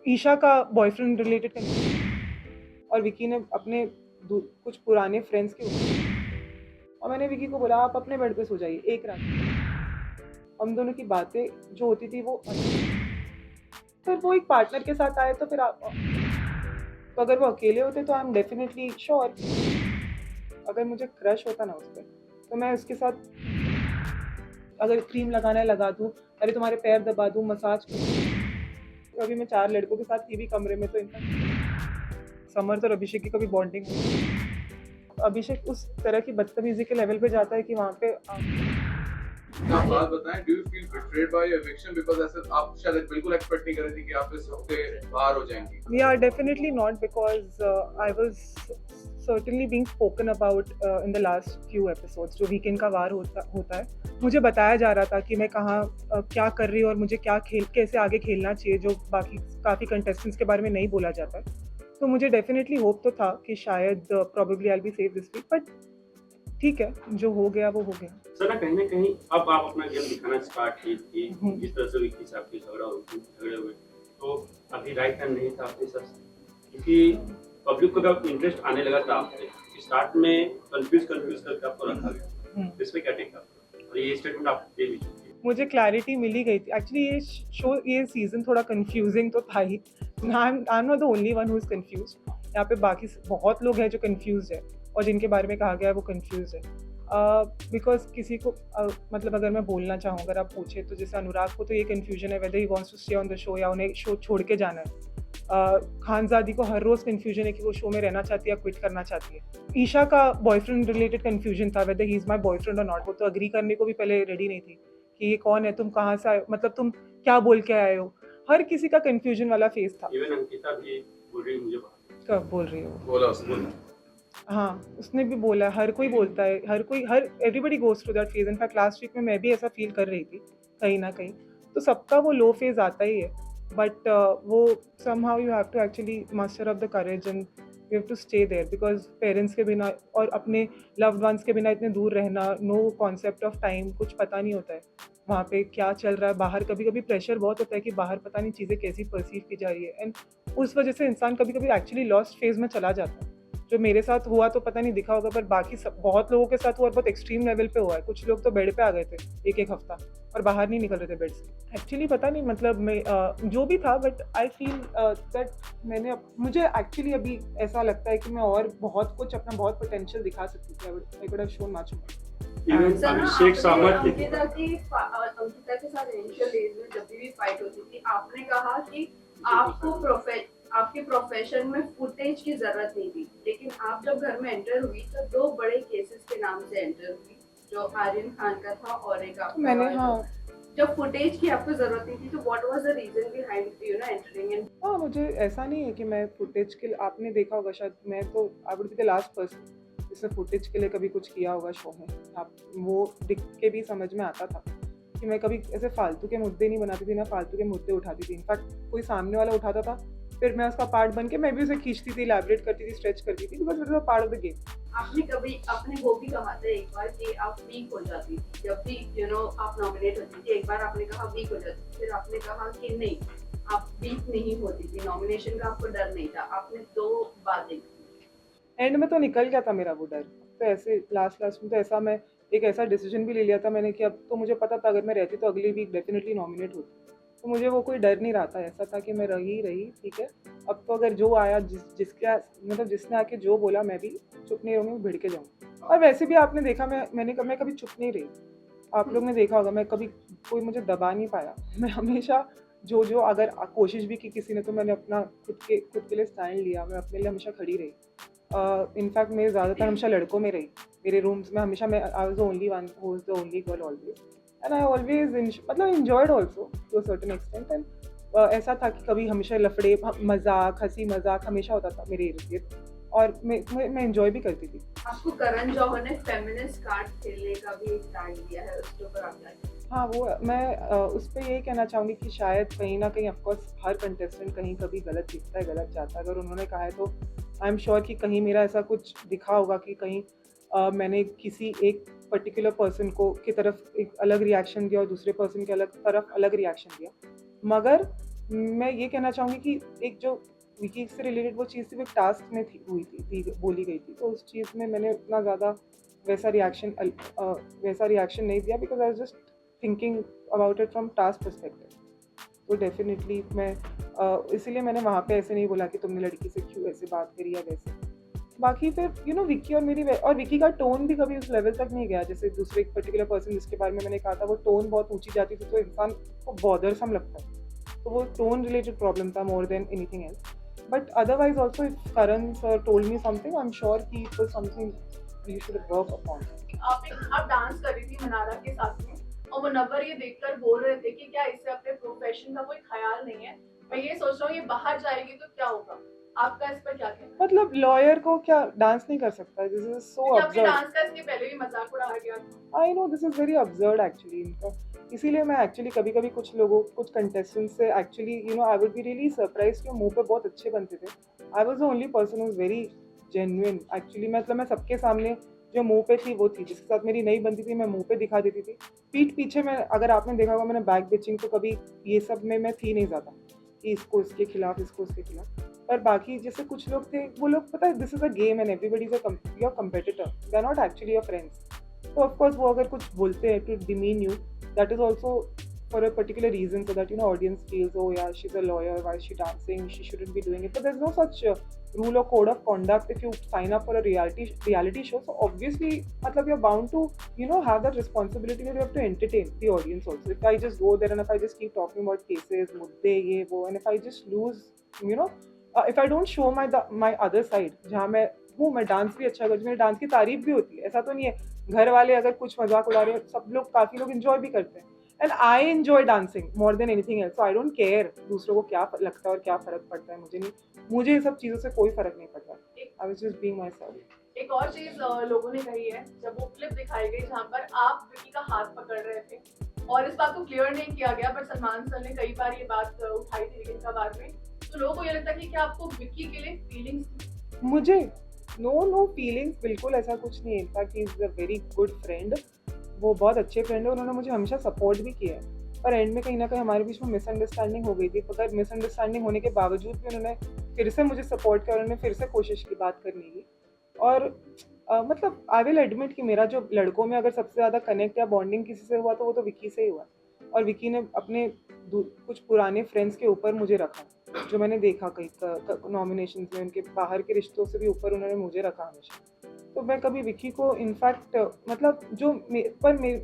ईशा का boyfriend related और विकी ने अपने कुछ पुराने फ्रेंड्स के और मैंने विकी को बोला आप अपने बेड पे सो जाइए एक रात। हम दोनों की बातें जो होती थी वो फिर वो एक पार्टनर के साथ आए तो फिर तो अगर वो अकेले होते तो आई एम डेफिनेटली श्योर अगर मुझे क्रश होता ना उस पर तो मैं उसके साथ अगर क्रीम लगाना है लगा दूँ, अरे तुम्हारे पैर दबा दूँ, मसाज करूँ। अभी मैं 4 लड़कों के साथ थी भी कमरे में तो इनफैक्ट समर और अभिषेक की कभी बॉन्डिंग अभिषेक उस तरह की बदतमीजी के लेवल पे जाता है कि वहाँ पे आप बात बताएं, do you feel betrayed by your eviction because ऐसे आप शायद बिल्कुल एक्सपेक्ट नहीं कर रही थी कि आप इस हफ्ते बाहर हो जाएंगी। Yeah, definitely not because I was certainly being spoken about in the last few episodes. जो वीकेंड का वार होता है मुझे बताया जा रहा था कि मैं कहाँ क्या कर रही हूँ और मुझे क्या कैसे आगे खेलना चाहिए जो बाकी काफ़ी कंटेस्टेंट्स के बारे में नहीं बोला जाता है। तो मुझे डेफिनेटली होप तो था कि शायद probably I be save this week but ठीक है जो हो गया वो हो गया। सर ना कहीं ना कहीं अब आप अपना गेम दिखाना स्टार्ट की जिस तरह से विक्की साहब की झगड़े हुए तो अभी राइट टाइम नहीं था आपके साथ क्योंकि पब्लिक को जब इंटरेस्ट आने लगा था आपसे स्टार्ट में कंफ्यूज करके आपको रखा गया इस पे क्या टेक आपका और ये स्टेटमेंट आप दे भी चुके हैं। मुझे क्लैरिटी मिली गई थी एक्चुअली ये सीजन थोड़ा कंफ्यूजिंग तो था ही। I am not the only one who is confused. यहाँ पे बाकी बहुत लोग हैं जो कंफ्यूज है और जिनके बारे में कहा गया है वो कंफ्यूज है बिकॉज किसी को मतलब अगर मैं बोलना चाहूँ अगर आप पूछे तो जैसे अनुराग को तो ये कन्फ्यूजन है whether he wants to stay on the show या उन्हें शो छोड़ के जाना है। खानजादी को हर रोज़ कन्फ्यूजन है कि वो शो में रहना चाहती है या क्विट करना चाहती है। ईशा का बॉयफ्रेंड रिलेटेड कन्फ्यूजन था weather he is my boyfriend और नॉट। वो तो अग्री करने को भी पहले रेडी नहीं थी कि ये कौन है, तुम कहाँ से आए, मतलब तुम क्या बोल के आए हो। हर किसी का कन्फ्यूजन वाला फेस था। इवन अंकिता भी बोल रही मुझे कब बोल रही हो? बोला उसने। हाँ उसने भी बोला, हर कोई बोलता है, हर everybody goes through that phase. In fact last week में मैं भी ऐसा फील कर रही थी कहीं ना कहीं। तो सबका वो लो फेज आता ही है बट वो somehow you have to actually muster up the courage and you have to stay there because parents के बिना और अपने लव्ड वंस के बिना इतने दूर रहना, नो कॉन्सेप्ट ऑफ टाइम, कुछ पता नहीं होता है वहाँ पे क्या चल रहा है बाहर। कभी कभी प्रेशर बहुत होता है कि बाहर पता नहीं चीज़ें कैसी परसीव की जा रही है एंड उस वजह से इंसान कभी कभी एक्चुअली लॉस्ट फेज में चला जाता है। जो मेरे साथ हुआ तो पता नहीं दिखा होगा पर बाकी सब बहुत लोगों के साथ हुआ और बहुत एक्सट्रीम लेवल पे हुआ है। कुछ लोग तो बेड पे आ गए थे एक हफ्ता और बाहर नहीं निकल रहे थे बेड से। एक्चुअली पता नहीं मतलब मैं जो भी था बट आई फील दैट मुझे एक्चुअली अभी ऐसा लगता है कि मैं और बहुत कुछ अपना बहुत पोटेंशियल दिखा सकती थी। I could have shown much more. Abhishek Sawant Ankita के साथ इनिशियल डेज में जब भी फाइट होती थी आपने कहा कि आपको आपके प्रोफेशन में फुटेज की जरूरत नहीं थी, लेकिन आप जब घर में एंटर हुई तो 2 बड़े केसेस के नाम से एंटर हुई जो आर्यन खान का था और एक आपका। मैंने जब फुटेज की आपको जरूरत नहीं थी तो what was the reason behind entering in. मुझे ऐसा नहीं है कि मैं फुटेज के लिए, आपने देखा होगा शायद, मैं तो I would be the last person जिसने फुटेज के लिए कभी कुछ किया होगा शो में। आप वो दिख के भी समझ में आता था कि मैं कभी ऐसे फालतू के मुद्दे नहीं बनाती थी, ना फालतू के मुद्दे उठाती थी। इनफैक्ट कोई सामने वाला उठाता था फिर मैं उसका पार्ट बन के मैं भी उसे खींचती थी, इलैबोरेट करती थी, स्ट्रेच करती थी because it was a part of the game. आपने वो भी कहा था एक बार कि आप वीक हो जाती थी जब भी आप नॉमिनेट होती थी। एक बार आपने कहा वीक हो जाती थी, फिर आपने कहा कि नहीं आप वीक नहीं होती थी, नॉमिनेशन का आपको डर नहीं था। आपने 2 बातें एंड में तो निकल गया था मेरा वो डर। तो ऐसे लास्ट में तो ऐसा मैं एक ऐसा डिसीजन भी ले लिया था मैंने कि अब तो मुझे पता था अगर मैं रहती तो अगली वीक डेफिनेटली नॉमिनेट होती। तो मुझे वो कोई डर नहीं रहा था, ऐसा था कि मैं रही ठीक है। अब तो अगर जो आया जिसने आके जो बोला मैं भी चुप नहीं रहूँगी, भिड़ के जाऊँगी। और वैसे भी आपने देखा मैं कभी चुप नहीं रही। आप लोग ने देखा होगा मैं कभी कोई मुझे दबा नहीं पाया। मैं हमेशा जो अगर कोशिश भी की किसी ने तो मैंने अपना खुद के लिए स्टैंड लिया। मैं अपने लिए हमेशा खड़ी रही। इनफैक्ट मैं ज़्यादातर हमेशा लड़कों में रही। मेरे रूम्स में हमेशा मैं I was the only one who was the only girl always and I always मतलब enjoyed also to a certain extent. एंड ऐसा था कि कभी हमेशा लफड़े मजाक हंसी मजाक हमेशा होता था मेरे इर्द गिर्द और मैं एंजॉय भी करती थी। आपको करण जौहर ने फेमिनिस्ट कार्ड खेलने का भी स्टार्ट किया है, उसके ऊपर आप क्या? हाँ वो मैं उस पर यही कहना चाहूँगी कि शायद कहीं ना कहीं ऑफकोर्स हर कंटेस्टेंट कहीं कभी गलत दिखता है, गलत जाता है। अगर उन्होंने कहा है तो आई एम श्योर कि कहीं मेरा ऐसा कुछ दिखा होगा कि कहीं मैंने किसी एक पर्टिकुलर पर्सन को की तरफ एक अलग रिएक्शन दिया और दूसरे पर्सन के तरफ अलग रिएक्शन दिया। मगर मैं ये कहना चाहूँगी कि एक जो विकी से रिलेटेड वो चीज़ थी, वो एक टास्क में थी, हुई थी, बोली गई थी, तो उस चीज़ में मैंने उतना ज़्यादा वैसा रिएक्शन नहीं दिया, because I was just thinking about it from task perspective. तो डेफिनेटली मैं इसीलिए मैंने वहाँ पे ऐसे नहीं बोला कि तुमने लड़की से क्यों ऐसे बात करी या वैसे। बाकी फिर विक्की और मेरी और विक्की का टोन भी कभी उस लेवल तक नहीं गया, जैसे दूसरे एक पर्टिकुलर पर्सन जिसके बारे में मैंने कहा था, वो टोन बहुत ऊंची जाती थी तो इंसान को बॉदरसम लगता है, तो वो टोन रिलेटेड प्रॉब्लम था more than anything else. But otherwise also if Karan sir told me something, I am sure कि it was something you should work upon. आप डांस कर रही थी मनारा के साथ में और मुनव्वर ये देखकर बोल रहे थे कि क्या इससे अपने प्रोफेशन का कोई ख्याल नहीं है, मैं ये सोच रहा हूँ ये बाहर जाएगी तो क्या होगा, आपका इस पर क्या कहना है? मतलब लॉयर को क्या डांस नहीं कर सकता? दिस इज सो क्योंकि आपके अब्सर्ड। डांस का इसके पहले भी मजाक उड़ाया गया था। I know this is very absurd actually इनका, इसीलिए मैं एक्चुअली कभी कभी कुछ कंटेस्टेंट्स से actually I would be really surprise कि मुंह पे बहुत अच्छे बनते थे। आई was the only person who is very genuine actually, मतलब मैं सबके सामने जो मुंह पे थी वो थी, जिसके साथ मेरी नहीं बनती थी मैं मुंह पे दिखा देती थी। पीठ पीछे में अगर आपने देखा होगा मैंने बैक बिचिंग तो कभी ये सब में मैं थी नहीं ज़्यादा कि इसको इसके खिलाफ इसको उसके खिलाफ। पर बाकी जैसे कुछ लोग थे, वो लोग पता है this is a game and everybody is your competitor, they are not actually your friends. तो ऑफ कोर्स वो अगर कुछ बोलते हैं to demean you, that is also for a particular reason, so that audience feels, oh yeah, she's a lawyer, why is she dancing, she shouldn't be doing it. But there's no such rule or code of conduct if you sign up for a reality show. So obviously matlab you're bound to have that responsibility that you have to entertain the audience also. If I just go there and if I just keep talking about cases, mudde ye wo, and if I just lose if I don't show my other side, जहाँ मैं dance भी अच्छा करती हूँ, मेरे dance की तारीफ भी होती है, ऐसा तो नहीं है घर वाले अगर कुछ मजाक उड़ा रहे हैं, सब लोग काफी लोग इंजॉय भी करते हैं, and I enjoy dancing more than anything else. So I don't care दूसरों को क्या लगता है और क्या फर्क पड़ता है, मुझे ये सब चीज़ों से कोई फर्क नहीं पड़ता। I was just being my self. एक और चीज लोगों ने कही है, जब वो क्लिप दिखाई गई जहाँ पर आप विकी का हाथ पकड़ रहे थे और इस बात को क्लियर नहीं किया गया, पर सलमान सर ने कई बार ये बात उठाई थी लेकिन का बाद में, तो लोगों को ये लगता है कि क्या आपको विकी के लिए फीलिंग्स थी? मुझे नो फीलिंग्स, बिल्कुल ऐसा कुछ नहीं है। In fact he is a very good friend, वो बहुत अच्छे फ्रेंड है, उन्होंने मुझे हमेशा सपोर्ट भी किया है। पर एंड में कहीं ना कहीं हमारे बीच में मिसअंडरस्टैंडिंग हो गई थी, पर मिसअंडरस्टैंडिंग होने के बावजूद भी उन्होंने फिर से मुझे सपोर्ट किया, उन्होंने फिर से कोशिश की बात करने की। और मतलब आई विल एडमिट कि मेरा जो लड़कों में अगर सबसे ज़्यादा कनेक्ट या बॉन्डिंग किसी से हुआ तो वो तो विकी से ही हुआ, और विकी ने अपने कुछ पुराने फ्रेंड्स के ऊपर मुझे रखा, जो मैंने देखा कई नॉमिनेशंस में, उनके बाहर के रिश्तों से भी ऊपर उन्होंने मुझे रखा हमेशा। तो मैं कभी विकी को इनफैक्ट मतलब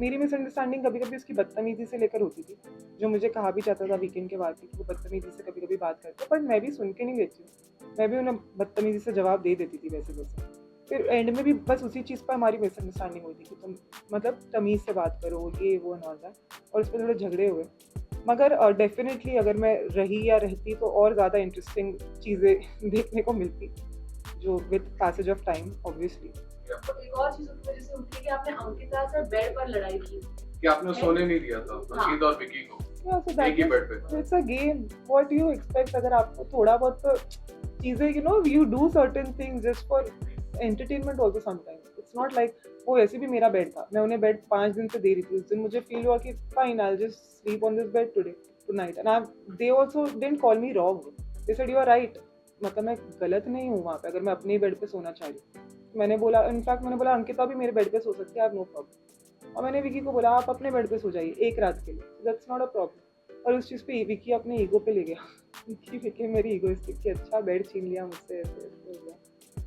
मेरी मिसअंडरस्टैंडिंग कभी कभी उसकी बदतमीजी से लेकर होती थी, जो मुझे कहा भी जाता था वीकेंड के बाद कि वो बदतमीजी से कभी कभी बात करते, पर मैं भी सुन के नहीं लेती हूँ, मैं भी उन्हें बदतमीजी से जवाब दे देती थी वैसे वैसे। फिर एंड में भी बस उसी चीज़ पर हमारी मिसअंडरस्टैंडिंग हुई थी कि तुम मतलब तमीज़ से बात करो, ये वो एंड ऑल दैट, और उस पर थोड़े झगड़े हुए। मगर डेफिनेटली अगर मैं रही या रहती तो और ज़्यादा इंटरेस्टिंग चीज़ें देखने को मिलती, जो with passage of time obviously. एक और चीज उसकी वजह से उठी कि आपने अंकिता से बेड पर लड़ाई की, कि आपने सोने नहीं दिया था अंकित और विकी को Yeah, so एक ही that बेड पे। is, it's a game. What do you expect? अगर आपको थोड़ा बहुत तो चीज़ें you do certain things just for entertainment also sometimes. It's not like वो वैसे भी मेरा बेड था, मैं उन्हें बेड 5 दिन से दे रही थी, उस दिन मुझे फील हुआ कि fine, I'll just sleep on this bed tonight, and they also didn't call me wrong. They said you are right. मतलब मैं गलत नहीं हूँ वहाँ पे, अगर मैं अपने ही बेड पे सोना चाह रही हूँ। मैंने बोला अंकिता भी मेरे बेड पे सो सकती है, आई हैव नो प्रॉब्लम। और मैंने विकी को बोला आप अपने बेड पे सो जाइए एक रात के लिए, दैट्स नॉट अ प्रॉब्लम। और उस चीज़ पे विकी अपने ईगो पे ले गया विकी मेरी ईगोइस्टिक कि अच्छा बेड छीन लिया मुझसे, ऐसे हो गया।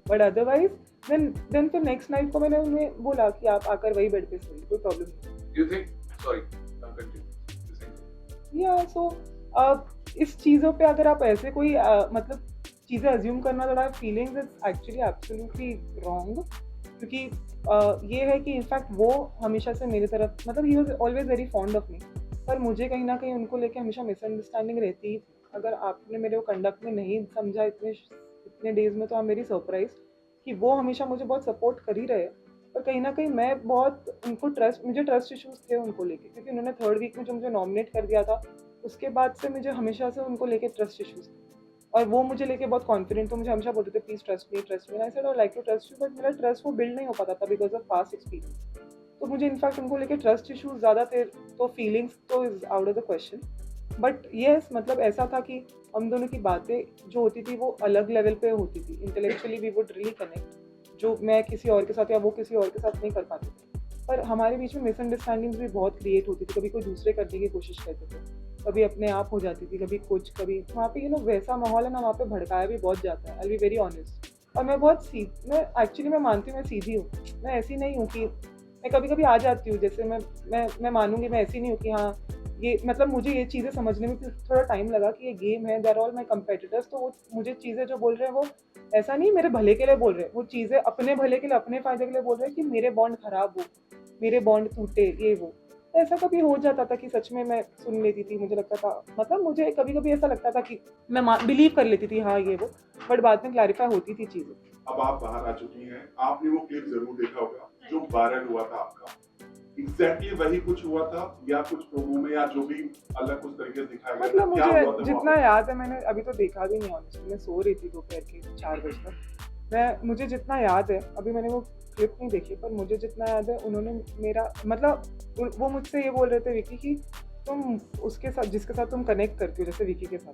बट अदरवाइज देन फिर नेक्स्ट नाइट को मैंने उन्हें बोला कि आप आकर वही बेड पे सोइए, कोई प्रॉब्लम नहीं। You think? Sorry, I'm confused. या सो इस चीज़ों पे अगर आप ऐसे कोई मतलब चीज़ें अज्यूम करना थोड़ा feelings is actually absolutely wrong, क्योंकि ये है कि इनफैक्ट वो हमेशा से मेरी तरफ मतलब he was always very fond of me, पर मुझे कहीं ना कहीं उनको लेके हमेशा मिसअंडरस्टैंडिंग रहती ही थी। अगर आपने मेरे को कंडक्ट में नहीं समझा इतने डेज में, तो आप मेरी सरप्राइज कि वो हमेशा मुझे बहुत सपोर्ट कर ही रहे, पर कहीं ना कहीं मैं बहुत उनको मुझे ट्रस्ट इश्यूज थे उनको लेके, क्योंकि उन्होंने 3rd वीक में जो मुझे नॉमिनेट कर दिया था उसके बाद से मुझे हमेशा से उनको लेके ट्रस्ट इश्यूज थे, और वो मुझे लेके बहुत कॉन्फिडेंट, तो मुझे हमेशा बोलते थे please trust me. I said I like to trust you, but मेरा ट्रस्ट वो बिल्ड नहीं हो पाता था बिकॉज ऑफ पास्ट एक्सपीरियंस। तो मुझे इनफैक्ट उनको लेके ट्रस्ट इश्यूज ज़्यादा थे, तो फीलिंग्स तो is out of the question. But yes मतलब ऐसा था कि हम दोनों की बातें जो होती थी वो अलग लेवल पे होती थी, intellectually we would really connect, जो मैं किसी और के साथ या वो किसी और के साथ नहीं कर पाते थे। पर हमारे बीच में मिसअंडरस्टैंडिंग्स भी बहुत क्रिएट होती थी, कभी कोई दूसरे करने की कोशिश करते थे, कभी अपने आप हो जाती थी, कभी कुछ, कभी वहाँ पे वैसा माहौल है ना, वहाँ पे भड़काया भी बहुत जाता है, आई बी वेरी ऑनेस्ट। और मैं बहुत मैं एक्चुअली मैं मानती हूँ मैं सीधी हूँ, मैं ऐसी नहीं हूँ कि मैं कभी कभी आ जाती हूँ, जैसे मैं मानूंगी, मैं ऐसी नहीं हूँ कि हाँ ये मतलब मुझे ये चीज़ें समझने में थोड़ा टाइम लगा कि ये गेम है, देर ऑल माई कंपेटिटर्स, तो वो मुझे चीज़ें जो बोल रहे हैं वो ऐसा नहीं मेरे भले के लिए बोल रहे हैं, वो चीज़ें अपने भले के लिए, अपने फ़ायदे के लिए बोल रहे हैं कि मेरे बॉन्ड खराब हो, मेरे बॉन्ड टूटे, ये वो। तो ऐसा कभी हो जाता था कि सच में मैं सुन लेती थी, मुझे लगता था, मतलब मुझे कभी कभी ऐसा लगता था कि मैं बिलीव कर लेती थी हाँ ये वो, बट बाद में क्लैरिफाई होती थी चीज़ें। अब आप बाहर आ चुकी हैं, आपने वो क्लिप जरूर देखा होगा जो वायरल हुआ था आपका, एग्जैक्टली वही कुछ हुआ था या कुछ प्रोमो में या जो भी अलग कुछ तरीके से दिखाया गया मतलब था, क्या हुआ मुझे था जितना याद है, मैंने अभी तो देखा भी नहीं ऑनेस्टली, मैं सो रही थी दोपहर के 4 बजे तक। मुझे जितना याद है, अभी मैंने वो क्लिप नहीं देखी, पर मुझे जितना याद है उन्होंने मेरा मतलब वो मुझसे ये बोल रहे थे विकी कि तुम उसके साथ जिसके साथ तुम कनेक्ट करती हो, जैसे विकी के साथ,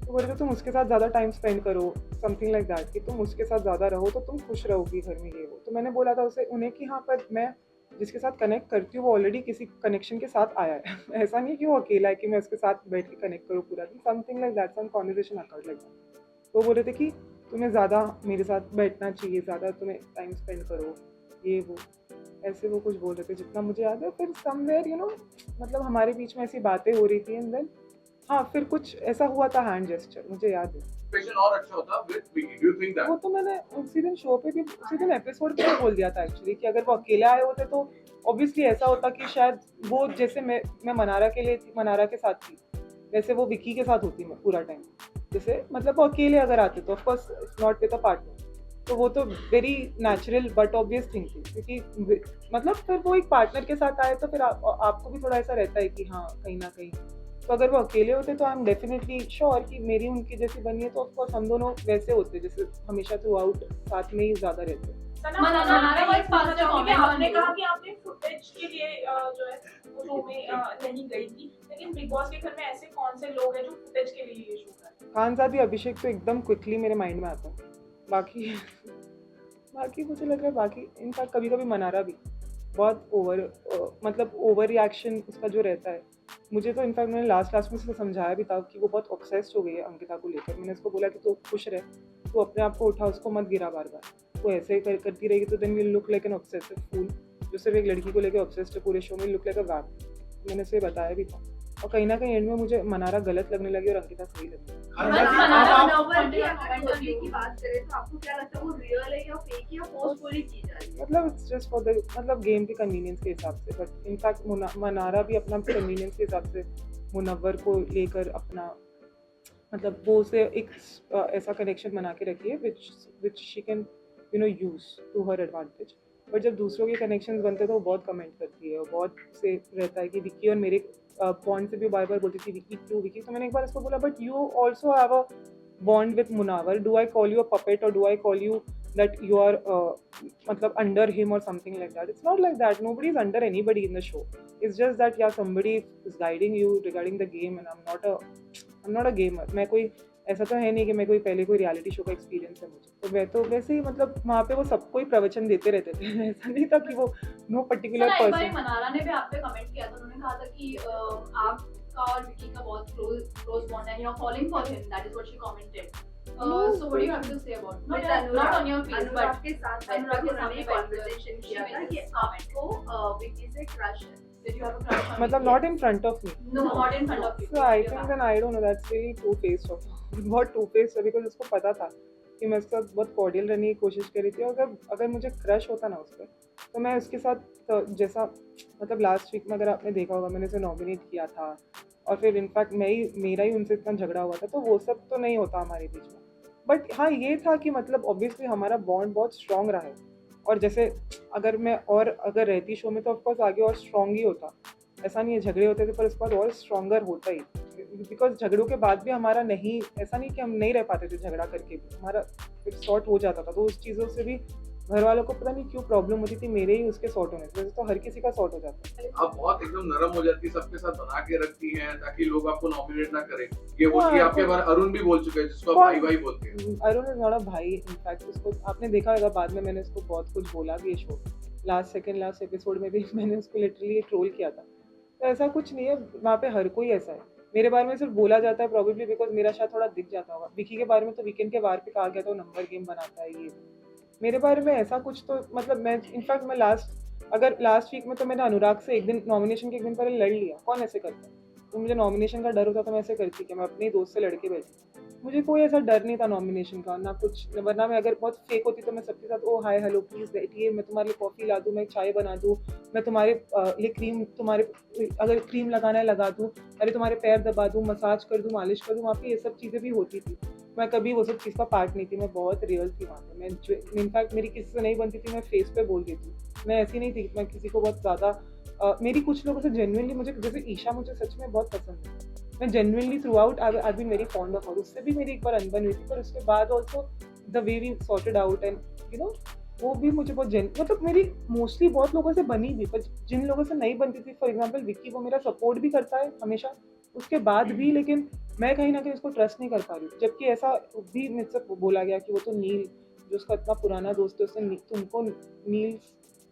तो बोल रहे थे तुम उसके साथ ज़्यादा टाइम स्पेंड करो, समथिंग लाइक दैट, कि तुम उसके साथ ज़्यादा रहो तो तुम खुश रहोगी घर में, ये वो। तो मैंने बोला था उन्हें कि हाँ पर मैं जिसके साथ कनेक्ट करती हूँ वो ऑलरेडी किसी कनेक्शन के साथ आया है ऐसा नहीं कि वो अकेला है कि मैं उसके साथ बैठ के कनेक्ट करूँ पूरा दिन, something like that, some conversation awkward like that. तो बोल रहे थे कि तुम्हें ज़्यादा मेरे साथ बैठना चाहिए, ज़्यादा तुम्हें टाइम स्पेंड करो, ये वो, ऐसे वो कुछ बोल रहे थे जितना मुझे याद है। फिर समवेयर मतलब हमारे बीच में ऐसी बातें हो रही थी, एंड देन हाँ फिर कुछ ऐसा हुआ था, हैंड जेस्चर, मुझे याद है। Expression और अच्छा होता with Vicky. Do you think that? वो तो मैंने उसी दिन शो पे भी, उसी दिन एपिसोड पे बोल दिया था एक्चुअली, कि अगर वो अकेले आए होते तो ऑब्वियसली ऐसा होता कि शायद वो, जैसे मैं मनारा के लिए थी, मनारा के साथ थी, वैसे वो विकी के साथ होती मैं पूरा टाइम, जैसे मतलब वो अकेले अगर आते तो of course not with a partner, तो वो तो very natural but obvious thing थी, क्योंकि मतलब फिर वो एक पार्टनर के साथ आए तो फिर आपको भी थोड़ा ऐसा रहता है कि हाँ कहीं ना कहीं, तो अगर वो अकेले होते तो आई एम डेफिनेटली श्योर कि मेरी उनकी जैसी बनी है, तो ऑफकोर्स हम दोनों वैसे होते जैसे हमेशा थ्रू आउट साथ में ही ज़्यादा रहते। आपने कहा कि आपने फुटेज के लिए जो है शो में नहीं गई थी, लेकिन बिग बॉस के घर में ऐसे कौन से लोग हैं जो फुटेज के लिए ये शो कर रहे हैं? खानजादी अभिषेक तो एकदम क्विकली मेरे माइंड में आता है, बाकी बाकी मुझे लग रहा है, बाकी इनफैक्ट कभी कभी मनारा भी बहुत मतलब ओवर रिएक्शन उसका जो रहता है, मुझे तो इनफैक्ट मैंने लास्ट में उसको समझाया भी था कि वो बहुत ऑब्सेस्ड हो गई है अंकिता को लेकर। मैंने उसको बोला कि तू खुश रह, तू अपने आप को उठा, उसको मत गिरा बार बार, वो ऐसे ही करती रहेगी तो then will look like an obsessive fool, जो सिर्फ एक लड़की को लेकर ऑब्सेस्ड है पूरे शो में, लुक लाइक अ वैप। मैंने उसे बताया भी था, और कहीं ना कहीं एंड में मुझे मनारा गलत लगने लगी और अंकिता सही लगी। की बात करें तो आपको क्या लगता है वो रियल है या फेक या फोर्सफुली की जा रही है? मतलब इट्स जस्ट फॉर द मतलब गेम के कन्वीनियंस के हिसाब से, बट इनफैक्ट मनारा भी अपना कन्वीनियंस के हिसाब से मुनव्वर को लेकर अपना मतलब वो उसे एक ऐसा कनेक्शन बना के रखी है which she can use to her advantage. बट जब दूसरों के कनेक्शंस बनते हैं तो वो बहुत कमेंट करती है, और बहुत से रहता है कि विक्की और मेरे बॉन्ड से भी बार बार बोलती थी विक्की क्यों विक्की। तो मैंने एक बार उसको बोला but you also have a bond with Munawar, do I call you a puppet or do I call you that you are matlab under him or something like that? It's not like that. Nobody is under anybody in the show. It's just that yeah, somebody is guiding you regarding the game, and I'm not a gamer. मैं कोई ऐसा तो है नहीं कि मैं कोई पहले कोई रियलिटी शो का एक्सपीरियंस है मुझे, तो मैं तो वैसे ही मतलब वहाँ पे वो सबको ही प्रवचन देते रहते थे ऐसा नहीं था कि वो नो पर्टिकुलर पर्सन। मनारा ने भी आप पे कमेंट किया था, उन्होंने कहा था कि आपका और विकी का बहुत क्लोज बॉन्ड है, you are following for him, that is what she commented. So what do you have to say about it? Not on your face, but के साथ अनुराग के सामने कन्वर्सेशन किया था कि आपको विकी से क्रश है। did you have a crush on मतलब Vicky? not in front of me. No, not in front of you. So I think then I don't know, that's really two-faced of बहुत two-faced है, because उसको पता था कि मैं उसके साथ बहुत कॉर्डियल रहने की कोशिश कर रही थी, और अगर मुझे क्रश होता ना उस पर, तो मैं उसके साथ तो जैसा मतलब लास्ट वीक में अगर आपने देखा होगा मैंने उसे नॉमिनेट किया था, और फिर इनफैक्ट मेरा ही उनसे इतना झगड़ा हुआ था, तो वो सब तो नहीं होता हमारे बीच में। बट हाँ ये था कि मतलब ऑब्वियसली हमारा बॉन्ड बहुत स्ट्रॉन्ग रहा है, और जैसे अगर रहती शो में तो ऑफकोर्स आगे और स्ट्रॉन्ग ही होता, ऐसा नहीं है झगड़े होते थे पर उसके बाद और स्ट्रॉन्गर होता ही, बिकॉज झगड़ों के बाद भी हमारा नहीं, ऐसा नहीं कि हम नहीं रह पाते थे झगड़ा करके भी, हमारा फिर सॉर्ट हो जाता था, तो उस चीज़ों से भी घर वालों को पता नहीं क्यों प्रॉब्लम होती थी मेरे ही उसके सॉर्ट होने से, वैसे तो हर किसी का सॉर्ट हो जाता है। आप बहुत एकदम नरम हो जाती है, सबके साथ बना के रखती हैं ताकि लोग आपको नॉमिनेट ना करें। ये वो हाँ, कि आपके तो- बारे अरुण भी बोल चुके हैं जिसको आप कौन? भाई भाई बोलते हैं। अरुण इज नॉट अ भाई, इनफैक्ट उसको आपने देखा होगा बाद में मैंने उसको बहुत कुछ बोला भी है शो लास्ट एपिसोड में भी मैंने उसको लिटरली ट्रोल किया था। तो ऐसा कुछ नहीं है, वहाँ पे हर कोई ऐसा है। मेरे बारे में सिर्फ बोला जाता है प्रोबेबली बिकॉज मेरा शायद थोड़ा दिख जाता होगा। विकी के बारे में तो वीकेंड के वार पे कहा गया था वो नंबर गेम बनाता है ये। मेरे बारे में ऐसा कुछ तो मतलब मैं इनफैक्ट मैं लास्ट वीक में तो मैंने अनुराग से एक दिन नॉमिनेशन के एक दिन पहले लड़ लिया। कौन ऐसे करता है? तो मुझे नॉमिनेशन का डर होता तो मैं ऐसे करती कि मैं अपने ही दोस्त से लड़के बैठी। मुझे कोई ऐसा डर नहीं था नॉमिनेशन का, ना कुछ, वरना मैं अगर बहुत फेक होती तो मैं सबके साथ ओ हाय हेलो प्लीज़ बैठिए, मैं तुम्हारे लिए कॉफ़ी ला दूँ, मैं चाय बना दूँ, मैं तुम्हारे लिए क्रीम, तुम्हारे अगर क्रीम लगाना है लगा दूँ, अरे तुम्हारे पैर दबा दूँ, मसाज कर दूँ, मालिश कर दूँ। वहाँ पे ये सब चीज़ें भी होती थी। मैं कभी वो सब चीज़ का पार्ट नहीं थी, मैं बहुत रियल थी वहाँ पे। मैं इनफैक्ट मेरी किसी से नहीं बनती थी, मैं फेस पे बोल देती थी। मैं ऐसी नहीं थी, मैं किसी को बहुत ज़्यादा मेरी कुछ लोगों से जेन्युइनली मुझे, जैसे ईशा मुझे सच में बहुत पसंद है। मैं genuinely throughout I been very fond of her. उससे भी मेरी एक बार अनबन हुई थी, पर उसके बाद also the way we sorted out and you know वो भी मुझे बहुत मतलब मेरी मोस्टली बहुत लोगों से बनी भी, पर जिन लोगों से नहीं बनती थी, फॉर एग्जाम्पल विक्की, वो मेरा सपोर्ट भी करता है हमेशा उसके बाद भी, लेकिन मैं कहीं ना कहीं उसको ट्रस्ट नहीं कर पा रही हूँ। जबकि ऐसा भी मुझसे बोला गया कि वो तो नील जो उसका इतना पुराना दोस्त है, उसने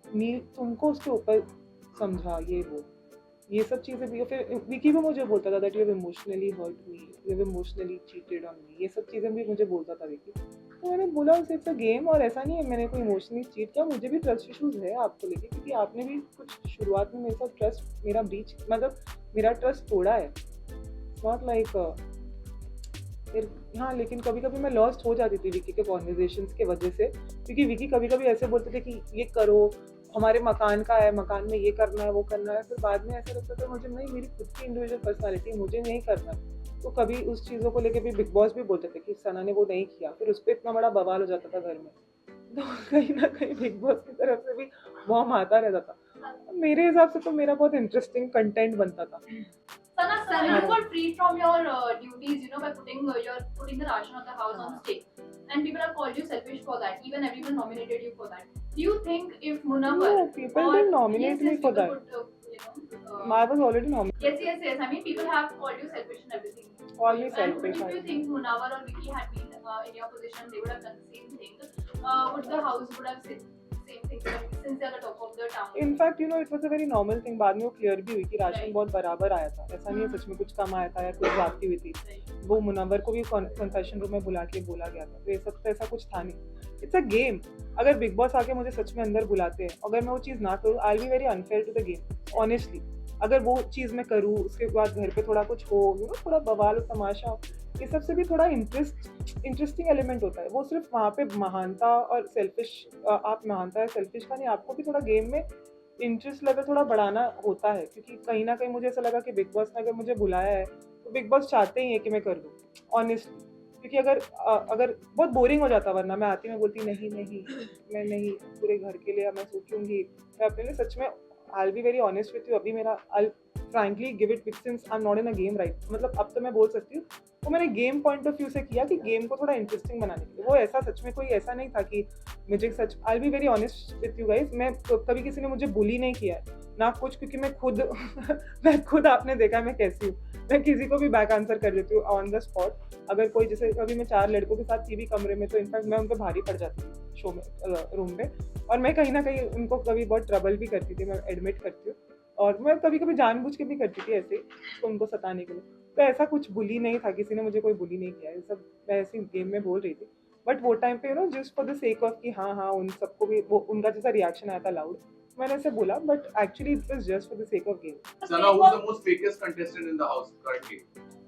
नील तुमको उसके ऊपर समझा, ये सब चीज़ें भी। फिर विकी भी मुझे बोलता था that you have emotionally hurt me, you have emotionally cheated on me, ये सब चीज़ें भी मुझे बोलता था विकी। तो मैंने बोला उसे इट्स अ गेम, और ऐसा नहीं है मैंने कोई इमोशनली चीट किया, मुझे भी ट्रस्ट इशूज़ है आपको लेके, क्योंकि आपने भी कुछ शुरुआत में मेरे साथ ट्रस्ट मेरा ब्रीच मतलब मेरा ट्रस्ट तोड़ा है। नॉट लाइक फिर हाँ, लेकिन कभी कभी मैं लॉस्ट हो जाती थी विकी के कॉन्वर्जेशंस के वजह से, क्योंकि विकी कभी कभी ऐसे बोलते थे कि ये करो, हमारे मकान का है, मकान में ये करना है वो करना है। फिर बाद में ऐसा लगता था मुझे नहीं, मेरी खुद की इंडिविजुअल पर्सनालिटी, मुझे नहीं करना। तो कभी उस चीज़ों को लेके भी बिग बॉस भी बोलते थे कि सना ने वो नहीं किया, फिर उस पर इतना बड़ा बवाल हो जाता था घर में। तो कहीं ना कहीं बिग बॉस की तरफ से भी बॉम आता रहता था। मेरे हिसाब से तो मेरा बहुत इंटरेस्टिंग कंटेंट बनता था। Sana, you got freed from your duties, you know, by putting the ration of the house on stake, and people have called you selfish for that. Even everyone nominated you for that. Do you think if Munawar No, people didn't nominate me for that. I was already nominated. Yes. I mean, people have called you selfish and everything. Call me And selfish, if you I- think Munawar or Vicky had been in your position, they would have done the same thing. Would the house would have said same thing since they are the top of the town? In fact you know it was a very normal thing. बाद में वो clear भी हुई कि ration Right. बहुत बराबर आया था, ऐसा नहीं है सच में कुछ कम आया था या कुछ ज्यादती हुई थी। वो मुनव्वर को भी कन्फेशन रूम में बुला के बोला गया था, तो ये सब तो ऐसा कुछ था नहीं। It's a game. अगर बिग बॉस आके मुझे सच में अंदर बुलाते हैं, अगर मैं वो चीज़ ना करूँ, I will be very unfair to the game honestly. अगर वो चीज़ मैं करूँ, उसके बाद घर पे थोड़ा कुछ हो, यू नो, थोड़ा बवाल तमाशा हो, ये सबसे भी थोड़ा इंटरेस्टिंग एलिमेंट होता है। वो सिर्फ वहाँ पे महानता और सेल्फिश, आप महानता या सेल्फिश का नहीं, आपको भी थोड़ा गेम में इंटरेस्ट लेवल थोड़ा बढ़ाना होता है। क्योंकि कहीं ना कहीं मुझे ऐसा लगा कि बिग बॉस ने अगर मुझे बुलाया है तो बिग बॉस चाहते ही है कि मैं कर दूँ ऑनेस्टली। क्योंकि अगर बहुत बोरिंग हो जाता, वरना मैं आती, मैं बोलती नहीं मैं नहीं, पूरे घर के लिए मैं सोचूंगी, मैं अपने लिए सच में I'll be very honest with you, अभी मेरा I'll frankly give it since I'm not in a game right, मतलब अब तो मैं बोल सकती हूँ वो मैंने गेम पॉइंट ऑफ व्यू से किया कि गेम को थोड़ा इंटरेस्टिंग बनाने के लिए। वो ऐसा सच में कोई ऐसा नहीं था कि मुझे सच, I'll be very honest with you guys, मैं कभी किसी ने मुझे बुली नहीं किया है ना कुछ, क्योंकि मैं खुद आपने देखा मैं कैसी हूँ, मैं किसी को भी बैक आंसर कर देती हूँ ऑन द स्पॉट। अगर कोई, जैसे कभी मैं 4 लड़कों के साथ थी भी कमरे में, तो इनफैक्ट मैं उन पर भारी पड़ जाती थी शो में, रूम में, और मैं कहीं ना कहीं उनको कभी बहुत ट्रबल भी करती थी, मैं एडमिट करती हूँ। और मैं कभी कभी जानबूझ के भी करती थी ऐसे तो उनको सताने के लिए। तो ऐसा कुछ बुली नहीं था, किसी ने मुझे कोई बुली नहीं किया, ये सब मैं ऐसी गेम में बोल रही थी। बट वो टाइम पे just for the sake of कि हाँ उन सबको भी वो उनका जैसा रिएक्शन आया था लाउड, मैंने ऐसे बोला, but actually it was just for the sake of game. Sana, who's the most fakest contestant in the house currently?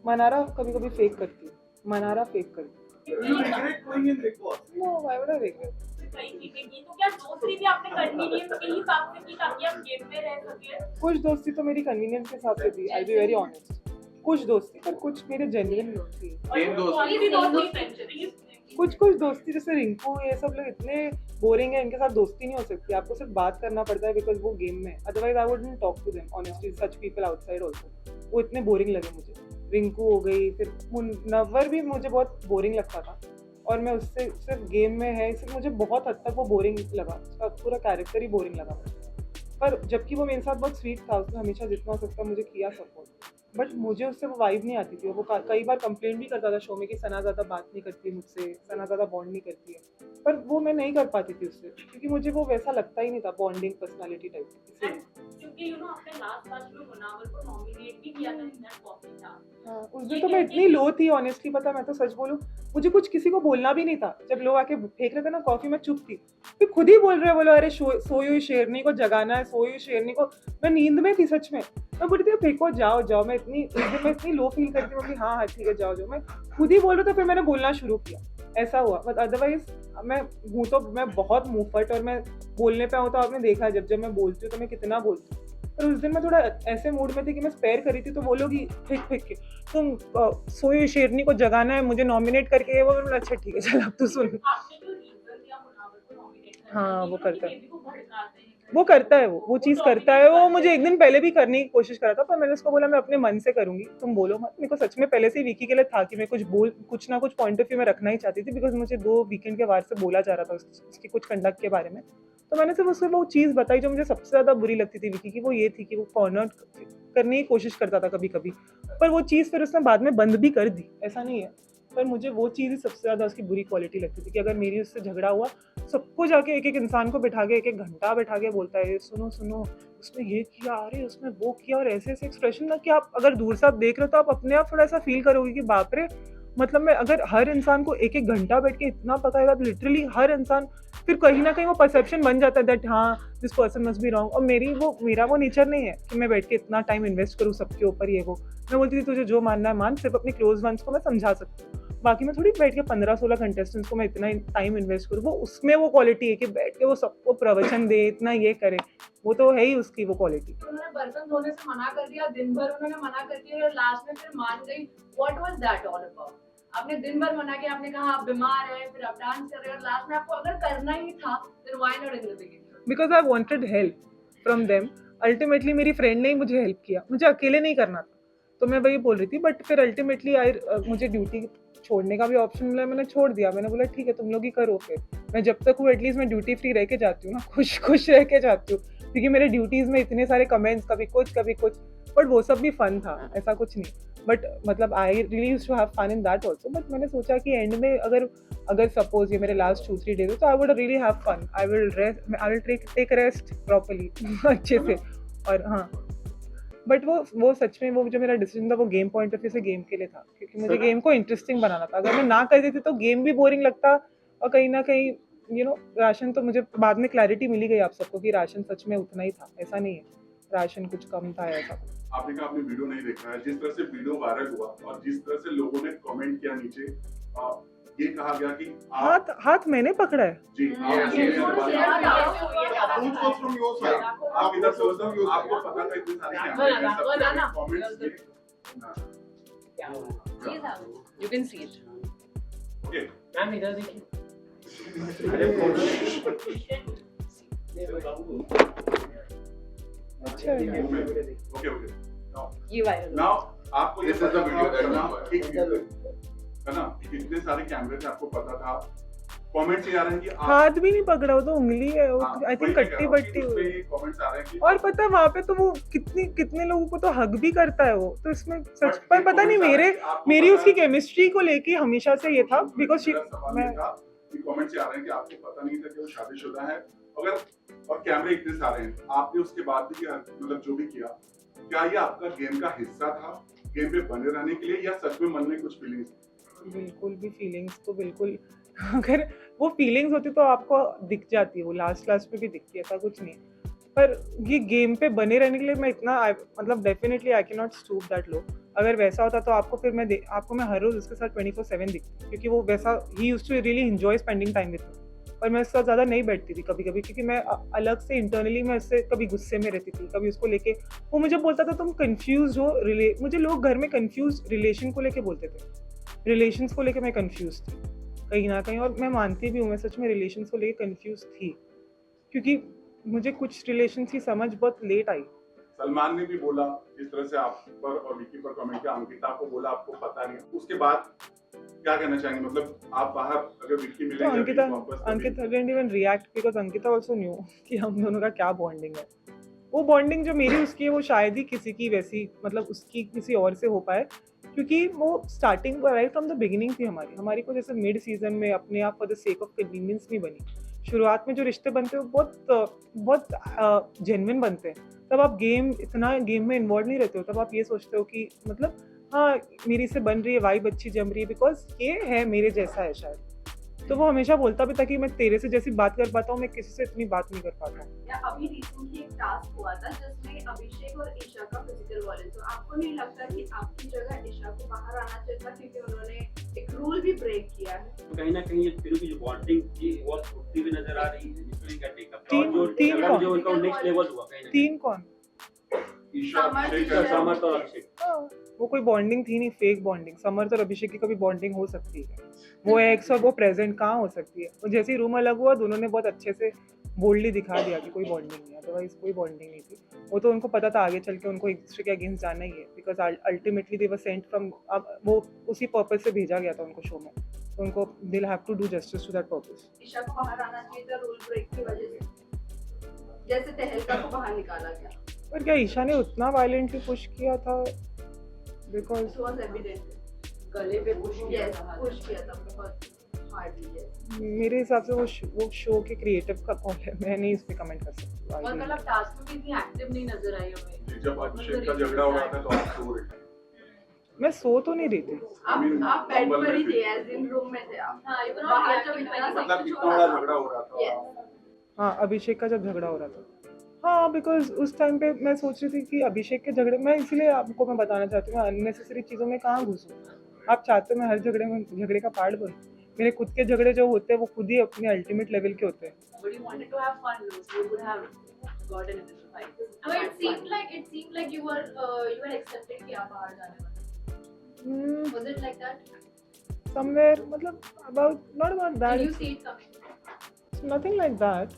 Mannara कभी कभी फेक करती है, मनारा फेक करती Do you regret going in Big Boss? है। No, why would I regret? कई चीजें की, तो क्या दोस्ती भी आपने कन्वीनियंस के हिसाब से की ताकि आप गेम में रह सके? कुछ दोस्ती तो मेरी कन्वीनियंस के हिसाब से थी, आई बी वेरी ऑनेस्ट। कुछ दोस्ती, पर कुछ मेरे जेन्युइन थी। Game दोस्त। कौन सी दोस्ती? कुछ दोस्ती, जैसे रिंकू, ये सब लोग इतने बोरिंग है, इनके साथ दोस्ती नहीं हो सकती, आपको सिर्फ बात करना पड़ता है बिकॉज वो गेम में, otherwise I wouldn't talk to them honestly, such people outside also. वो इतने बोरिंग लगे मुझे। रिंकू हो गई, फिर मुनव्वर भी मुझे बहुत बोरिंग लगता था, और मैं उससे सिर्फ गेम में है, इसलिए मुझे बहुत हद तक वो बोरिंग लगा, उसका पूरा कैरेक्टर ही बोरिंग लगा मुझे। पर जबकि वो मेरे साथ बहुत स्वीट था, उसने हमेशा जितना हो सकता मुझे किया सपोर्ट, बट मुझे उससे वो वाइब नहीं आती थी। वो कई बार कंप्लेंट भी करता था शो में कि सना ज़्यादा बात नहीं करती मुझसे, सना ज़्यादा बॉन्ड नहीं करती है, पर वो मैं नहीं कर पाती थी उससे, क्योंकि मुझे वो वैसा लगता ही नहीं था बॉन्डिंग पर्सनालिटी टाइप। इसलिए क्योंकि आपने लास्ट में मुनावर को नॉमिनेट भी किया था इन दैट कॉफी था। हाँ, उस दिन तो मैं इतनी लो थी ऑनेस्टली, पता मैं तो सच बोलूं, मुझे कुछ किसी को बोलना भी नहीं था। जब लोग आके फेंक रहे थे ना कॉफी, मैं चुप थी। फिर खुद ही बोल रहे बोलो अरे सोई हुई शेरनी को जगाना है, सोई हुई शेरनी को। मैं नींद में थी सच में, मैं बोलती थी फेंको जाओ जाओ। मैं इतनी लो फील करती हूँ कि हाँ ठीक है जाओ जाओ। मैं खुद ही बोल रहा था, फिर मैंने बोलना शुरू किया, ऐसा हुआ। बट अदरवाइज मैं हूँ तो मैं बहुत मुंहफट, और मैं बोलने पे हूँ तो आपने देखा जब मैं बोलती हूँ तो मैं कितना बोलती हूँ। पर उस दिन मैं थोड़ा ऐसे मूड में थी कि मैं स्पेयर करी थी, तो वो लोग ही फेंक के तुम सोई शेरनी को जगाना है, मुझे नॉमिनेट करके। वो अच्छा ठीक है चल अब तू सुन। आपने जो रीजन दिया मुनावर को नॉमिनेट करने हाँ, के वो लिए, करता है। बेबी को भड़काते हैं, वो करता है, वो चीज़ करता है। वो मुझे एक दिन पहले भी करने की कोशिश करा था, पर मैंने उसको बोला मैं अपने मन से करूंगी, तुम बोलो मत। मेरे को सच में पहले से ही विकी के लिए था कि मैं कुछ ना कुछ पॉइंट ऑफ व्यू में रखना ही चाहती थी, बिकॉज मुझे 2 वीकेंड के बाद से बोला जा रहा था उसके कुछ कंडक्ट के बारे में। तो मैंने सिर्फ उसको वो चीज़ बताई जो मुझे सबसे ज़्यादा बुरी लगती थी विकी की। वो ये थी कि वो कॉर्नर करने की कोशिश करता था कभी कभी, पर वो चीज़ फिर उसने बाद में बंद भी कर दी, ऐसा नहीं है। पर मुझे वो चीज़ ही सबसे ज़्यादा उसकी बुरी क्वालिटी लगती थी कि अगर मेरी उससे झगड़ा हुआ, सबको जाके एक इंसान को बिठा के 1 घंटा बिठा के बोलता है सुनो सुनो उसने ये किया, अरे उसने वो किया, और ऐसे एक्सप्रेशन ना कि आप अगर दूर से आप देख रहे हो तो आप अपने आप थोड़ा सा फील करोगे कि बाप रे, मतलब मैं अगर हर इंसान को 1 घंटा बैठ के इतना पकाएगा तो लिटरली हर इंसान फिर कहीं ना कहीं वो परसेप्शन बन जाता है दैट हाँ this person must be wrong. और मेरा वो नेचर नहीं है कि मैं बैठ के इतना टाइम इन्वेस्ट करूँ सबके ऊपर। ये वो मैं बोलती थी तुझे जो मानना है मान, सिर्फ अपने क्लोज वंस को मैं समझा सकती हूँ, बाकी मैं थोड़ी बैठ के 15-16 कंटेस्टेंट्स को मैं इतना टाइम इन्वेस्ट करूँ। वो उसमें वो क्वालिटी है कि बैठ के वो सबको प्रवचन दे, इतना ये करे, वो तो है ही उसकी वो क्वालिटी। उन्होंने बर्तन धोने से मना कर दिया, दिन भर उन्होंने मना कर दिया और लास्ट में फिर मान गई। What was that all about? आपने दिन भर मना किया, आपने कहा आप बीमार हैं, फिर आप डांस कर रहे हो, और लास्ट में आपको अगर करना ही था then why not in the beginning? Because I wanted help from them. Ultimately मेरी फ्रेंड ने ही मुझे हेल्प किया, मुझे अकेले नहीं करना था, तो मैं वही बोल रही थी। बट फिर अल्टीमेटली मुझे ड्यूटी छोड़ने का भी ऑप्शन मिला, मैंने छोड़ दिया। मैंने बोला ठीक है तुम लोग ही करो। फिर मैं जब तक हूँ एटलीस्ट मैं ड्यूटी फ्री रह के जाती हूँ ना, खुश रह के जाती हूँ, क्योंकि मेरे ड्यूटीज़ में इतने सारे कमेंट्स, कभी कुछ, बट वो सब भी फन था, ऐसा कुछ नहीं। बट मतलब I really used to have fun in that also. But मैंने सोचा कि एंड में अगर सपोज ये मेरे लास्ट 2-3 डेज है तो I would really have fun, I will take rest properly अच्छे से। और हाँ, बट वो सच में वो जो मेरा डिसीजन था वो गेम पॉइंट ऑफ व्यू से गेम के लिए था, क्योंकि मुझे गेम को इंटरेस्टिंग बनाना था। अगर मैं ना कर देती तो गेम भी बोरिंग लगता, और कहीं ना कहीं राशन तो मुझे बाद में क्लैरिटी मिली गई आप सबको कि राशन सच में उतना ही था, ऐसा नहीं है राशन कुछ कम था ऐसा। आपने कहा आपने वीडियो नहीं देखा है, जिस तरह से वीडियो वायरल हुआ और जिस तरह से लोगों ने कमेंट किया नीचे, ये कहा गया कि हाथ मैंने पकड़ा है जी Who's from your side? आप इधर से उधर आपको पता था इतने सारे comments You can see it. Okay ma'am इधर देखिए। अच्छा है। ओके ये वायरल। नाउ आपको ये This is the video that ना is है ना, इतने सारे कैमरे थे, आपको पता था। कमेंट्स ये आ रहे हैं कि हाथ भी नहीं पकड़ा, वो तो उंगली है, आई थिंक कट्टी बट्टी उस पे ये कमेंट्स आ रहे हैं कि और पता है वहाँ पे तो वो कितने लोगों को तो हग भी करता है वो, तो इसमें सच पर पता नहीं मेरी उसकी केमिस्ट्री को लेके हमेशा से ये था, बिकॉज मैं कमेंट्स आ रहे हैं कि आपको पता नहीं था कि वो शादीशुदा है, अगर और कैमरे इतने सारे हैं, आपने उसके बाद भी मतलब जो भी किया, क्या ये आपका गेम का हिस्सा था, गेम पे बने रहने के लिए, या सच में मन में कुछ फीलिंग्स? बिल्कुल भी फीलिंग्स तो बिल्कुल अगर वो फीलिंग्स होती तो आपको दिख जाती है, वो लास्ट में भी दिखती है, ऐसा कुछ नहीं। पर ये गेम पे बने रहने के लिए मैं इतना मतलब definitely I can not stoop that low. अगर वैसा होता तो आपको फिर मैं हर रोज उसके साथ 24/7 दिखती, क्योंकि वो वैसा ही used to really enjoy spending time with me. पर मैं उसके साथ ज़्यादा नहीं बैठती थी कभी क्योंकि मैं अलग से इंटरनली मैं उससे कभी गुस्से में रहती थी, कभी उसको लेके वो मुझे बोलता था तुम कंफ्यूज हो मुझे लोग घर में कंफ्यूज रिलेशन को लेके बोलते थे, रिलेशंस को लेके मैं कंफ्यूज थी कहीं ना कहीं, और मैं मानती भी हूँ मैं सच में रिलेशंस को लेके कंफ्यूज थी, क्योंकि मुझे कुछ रिलेशंस की समझ बहुत लेट आई। सलमान ने भी बोला जिस तरह से आप पर और विकी पर कमेंट किया, अंकिता को बोला आपको पता नहीं, उसके बाद क्या कहना चाहेंगे? मतलब आप बाहर अगर विक्की तो मिलेंगे अंकिता अभी वापस तो Ankita didn't even react because Ankita also knew कि हम दोनों का क्या बॉन्डिंग है। वो बॉन्डिंग जो मेरी उसकी है वो शायद ही किसी की वैसी मतलब उसकी किसी और से हो पाए, क्योंकि वो starting right from the beginning थी हमारी को जैसे मिड सीजन में अपने आप for the sake of convenience नहीं बनी। शुरुआत में जो रिश्ते बनते हैं वो बहुत जेन्युइन बनते हैं। तब आप इतना गेम में इन्वॉल्व नहीं रहते हो, तब आप ये सोचते हो कि मतलब हाँ मेरी से बन रही है, वाइब अच्छी जम रही है बिकॉज ये है मेरे जैसा है शायद। तो वो हमेशा बोलता भी था कि मैं तेरे से जैसी बात कर पाता हूँ मैं किसी से इतनी बात नहीं कर पाता हूँ। या अभी रिसेंटली एक टास्क हुआ था जिसमें अभिषेक और ईशा का फिजिकल वायलेंस, तो आपको नहीं लगता कि आपकी जगह ईशा को बाहर आना चाहिए था क्योंकि उन्होंने एक रूल भी ब्रेक किया है? तो कहीं ना कहीं ये तीनों की जो बॉन्डिंग थी वो टूटती हुई नजर आ रही है, इसमें क्या टेक अप और जो तीन झगड़ा कौन? जो उनका नेक्स्ट लेवल हुआ कहीं ना तीन कौन? ईशा समर, अभिषेक ईशा, है। समर्थ और अभिषेक। हाँ, वो कोई बॉन्डिंग थी नहीं, फेक बॉन्डिंग। समर्थ और अभिषेक की कभी बॉन्डिंग हो सकती है? वो एक्स और वो प्रेजेंट कहाँ हो सकती है? वो जैसे ही रूम अलग हुआ दोनों ने बहुत अच्छे से बोल्डली दिखा दिया कि कोई बॉन्डिंग नहीं है, अदरवाइज कोई बॉन्डिंग नहीं थी। वो तो उनको पता था आगे चल के उनको एक दूसरे के अगेंस्ट जाना ही है, because ultimately they were sent from, अब वो उसी पर्पज से भेजा गया था उनको शो में, तो उनको they have to do justice to that purpose. Isha को बाहर आना चाहिए था रूल ब्रेक की वजह से, जैसे तहलका को बाहर निकाला गया। पर क्या ईशा ने उतना वायलेंटली पुश किया था? Because It was evident. गले पे पुश किया Yes, था। push किया था बहुत हार्डली। yes. मेरे हिसाब से वो शो के क्रिएटिव का कॉल है, मैं नहीं इस पे कमेंट कर सकती और कल आप टास्क में भी इतनी एक्टिव नहीं नजर आई हमें। जब अभिषेक का झगड़ा हो रहा था तो आप सो रहे थे। मैं सो तो नहीं रही थी। आप बेड पर ही थे, एज इन रूम में थे आप। हाँ, you were not बाहर reacting जब to इतना anything. सब मतलब कुछ इतना हो बड़ा रहा था। झगड़ा हो रहा था। Yes. हाँ, अभिषेक का जब झगड़ा हो रहा था, हाँ बिकॉज उस टाइम पे मैं सोच रही थी कि अभिषेक के झगड़े, मैं इसलिए आपको मैं बताना चाहती हूँ मैं अननेसेसरी चीज़ों में कहाँ घुसूँ। आप चाहते हो मैं हर झगड़े का पार्ट बनूँ? मेरे खुद के झगड़े जो होते हैं वो खुद ही अपने अल्टीमेट लेवल के होते हैं। But you wanted to have fun, so you would have gotten into the fight. No, it seemed like you were accepting कि आप बाहर जाने वाले। Was it like that? Somewhere मतलब not about Did that, you see it coming? it's nothing like that,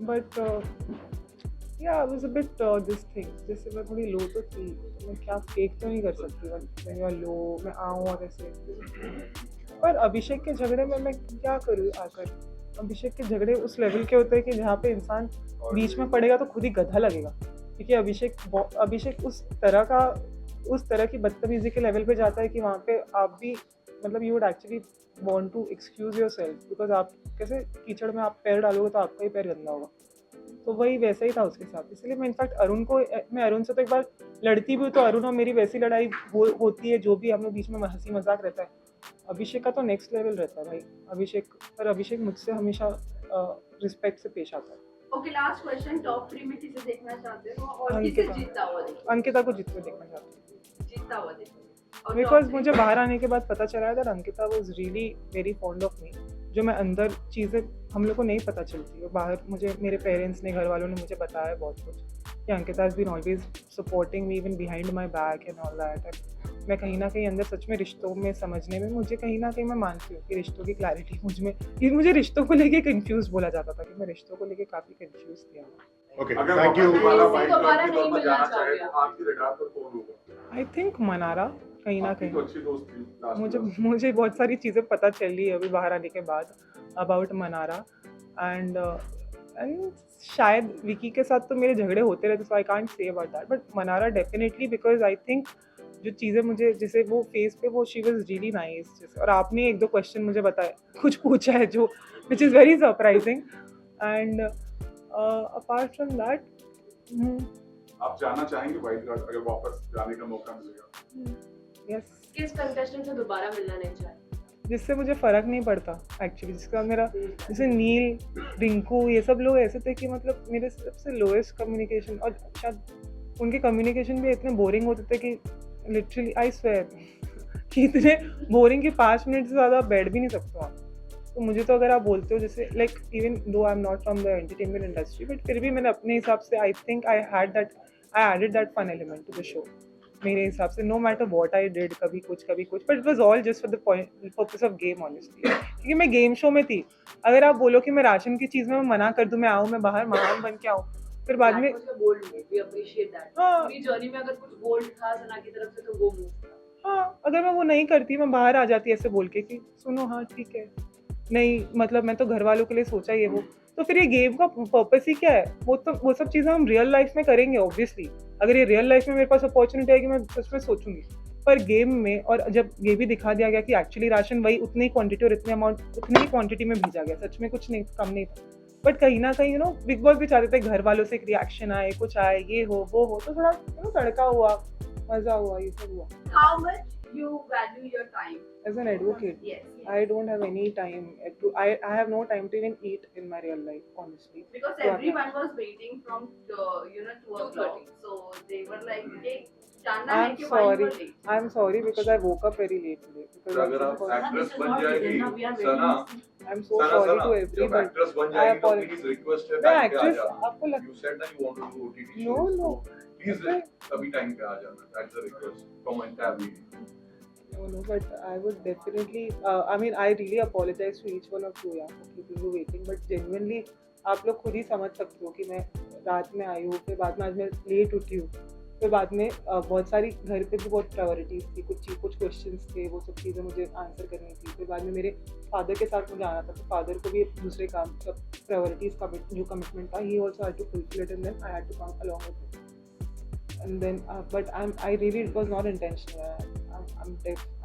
but yeah, it was a bit this thing, जैसे मैं थोड़ी लो तो थी, तो मैं क्या फेक तो नहीं कर सकती when you are low मैं आऊँ और ऐसे। पर अभिषेक के झगड़े में मैं क्या करूँ आकर? अभिषेक के झगड़े उस लेवल के होते हैं कि जहाँ पे इंसान बीच में पड़ेगा तो खुद ही गधा लगेगा, क्योंकि अभिषेक उस तरह की बदतमीजी के लेवल पे जाता है कि वहाँ पे आप भी मतलब you would actually want to excuse yourself, because आप कैसे कीचड़ में आप पैर डालोगे तो आपका ही पैर गंदा होगा। तो वही वैसा ही था उसके साथ। इसलिए मैं इनफैक्ट मैं अरुण से तो एक बार लड़ती भी हूँ तो अरुण और मेरी वैसी लड़ाई होती है जो भी हम लोग बीच में हंसी मजाक रहता है। अभिषेक का तो नेक्स्ट लेवल रहता है भाई। अभिषेक मुझसे हमेशा रिस्पेक्ट से पेश आता है। ओके, लास्ट क्वेश्चन, टॉप 3 में किसे देखना चाहते हो और किसे अंकिता। जीतता हुआ देखो? अंकिता को जीतते देखना चाहती हूँ, जीतता हुआ देखो। और बिकॉज top 3 मुझे बाहर आने के बाद पता चला है that Ankita was really very fond of me. जो मैं अंदर चीज़ें हम लोग को नहीं पता चलती, और बाहर मुझे मेरे पेरेंट्स ने, घर वालों ने मुझे बताया बहुत कुछ कि Ankita has been always supporting me even behind my back and all that. मैं कहीं ना कहीं अंदर सच में रिश्तों में समझने में मुझे कहीं ना कहीं मैं मानती हूँ कि रिश्तों की क्लैरिटी मुझे रिश्तों को लेके कंफ्यूज बोला जाता था कि मैं रिश्तों को लेके काफ़ी कंफ्यूज थी। ओके, अगर थैंक यू। वापस वाला इसे वाइट दोबारा कार्ड के तौर नहीं पर मिलना जाना चाहे चाहोगे तो आपकी रडार पर कौन होगा? आई थिंक मनारा कहीं ना आपकी कहीं। तो अच्छी दोस्त थी last में। मुझे बहुत सारी चीज़ें पता चली अभी बाहर आने के बाद अबाउट मनारा एंड शायद विकी के साथ तो मेरे झगड़े होते रहते, so I can't say about that, but Manara definitely, because I think जो चीज़ें मुझे जैसे वो फेस पे वो शी वाज रियली नाइस जैसे, और आपने 1-2 क्वेश्चन मुझे बताए कुछ पूछा है जो which is very surprising and apart from that आप जाना चाहेंगे वाइट कार्ड अगर वापस जाने का मौका मिलेगा? यस, किस कंटेस्टेंट से दोबारा मिलना नहीं चाहते? जिससे मुझे फ़र्क नहीं पड़ता एक्चुअली, जिसका मेरा जैसे नील, रिंकू, ये सब लोग ऐसे थे कि मतलब मेरे सबसे लोएस्ट कम्युनिकेशन, और शायद उनके कम्युनिकेशन भी इतने बोरिंग होते थे कि लिटरली आई स्वेयर कि इतने बोरिंग कि 5 मिनट से ज़्यादा बैठ भी नहीं सकते आप। तो मुझे तो अगर आप बोलते हो जैसे like even though I am not from the entertainment industry, but फिर भी मैंने अपने हिसाब से I think I added that fun element to the show मेरे हिसाब से, no matter what I did, कभी कुछ, but it was all just for the purpose of game honestly, क्योंकि मैं गेम शो में थी। अगर आप बोलो कि मैं राशन की चीज़ में मैं मना कर दूं, मैं आऊँ, मैं बाहर महान बन के आऊँ, फिर बाद में bold move, we appreciate that. हाँ पूरी जर्नी में अगर कुछ बोल्ड था सना की तरफ से तो वो मूव था। हाँ, अगर मैं वो नहीं करती, मैं बाहर आ जाती ऐसे बोल के कि सुनो हाँ ठीक है, नहीं मतलब मैं तो घर वालों के लिए सोचा ही है वो, तो फिर ये गेम का पर्पस ही क्या है? वो सब चीज़ें हम रियल लाइफ में करेंगे ऑब्वियसली। अगर ये रियल लाइफ में मेरे पास अपॉर्चुनिटी आएगी, मैं सच में सोचूंगी। पर गेम में, और जब ये भी दिखा दिया गया कि एक्चुअली राशन वही उतनी क्वांटिटी और इतने अमाउंट उतनी ही क्वांटिटी में भेजा गया, सच में कुछ नहीं कम नहीं था। बट कहीं ना कहीं बिग बॉस भी चाहते थे घर वालों से एक रिएक्शन आए, कुछ आए, ये हो वो हो, तो थोड़ा तड़का हुआ, मजा हुआ, ये सब हुआ। How much you value your time? As an advocate, Yes. I don't have any time I have no time to even eat in my real life, honestly. Because So, everyone was waiting from 2 o'clock, so they were like, "Hey, जानना है I'm कि why you sorry. were late?" I'm sorry because I woke up very late today. Because तो अगर आप actress बन जाएगी सना, I'm so Sana sorry Sana to जब everybody. Actress बन I जाएगी तो apologize. प्लीज रिक्वेस्ट है मैं टाइम पे आ actress, जाना। आपको You said that you want to do OTT No, shows, no. so please कभी टाइम पे आ जाना। That's the request from my entire media. No, but I would definitely. I mean, I really apologize to each one of you, yeah, for keeping you waiting. But genuinely, आप लोग खुद ही समझ सकते हो कि मैं रात में आई हूँ, फिर बाद में आज मैं लेट उठी हूँ, फिर बाद में बहुत सारी घर पे भी बहुत प्रायोरिटीज थी, कुछ क्वेश्चंस थे, वो सब चीज़ें मुझे आंसर करनी थी। फिर बाद में मेरे फादर के साथ मुझे आना था, तो फादर को भी दूसरे काम, सब प्रायोरिटीज का जो कमिटमेंट था, he also had to fulfil it, and then I had to come along with him. And then but I really, it was not intentional.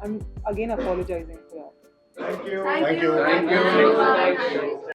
I'm again apologizing for that. Thank you. Thank you. Thank you. Thank you.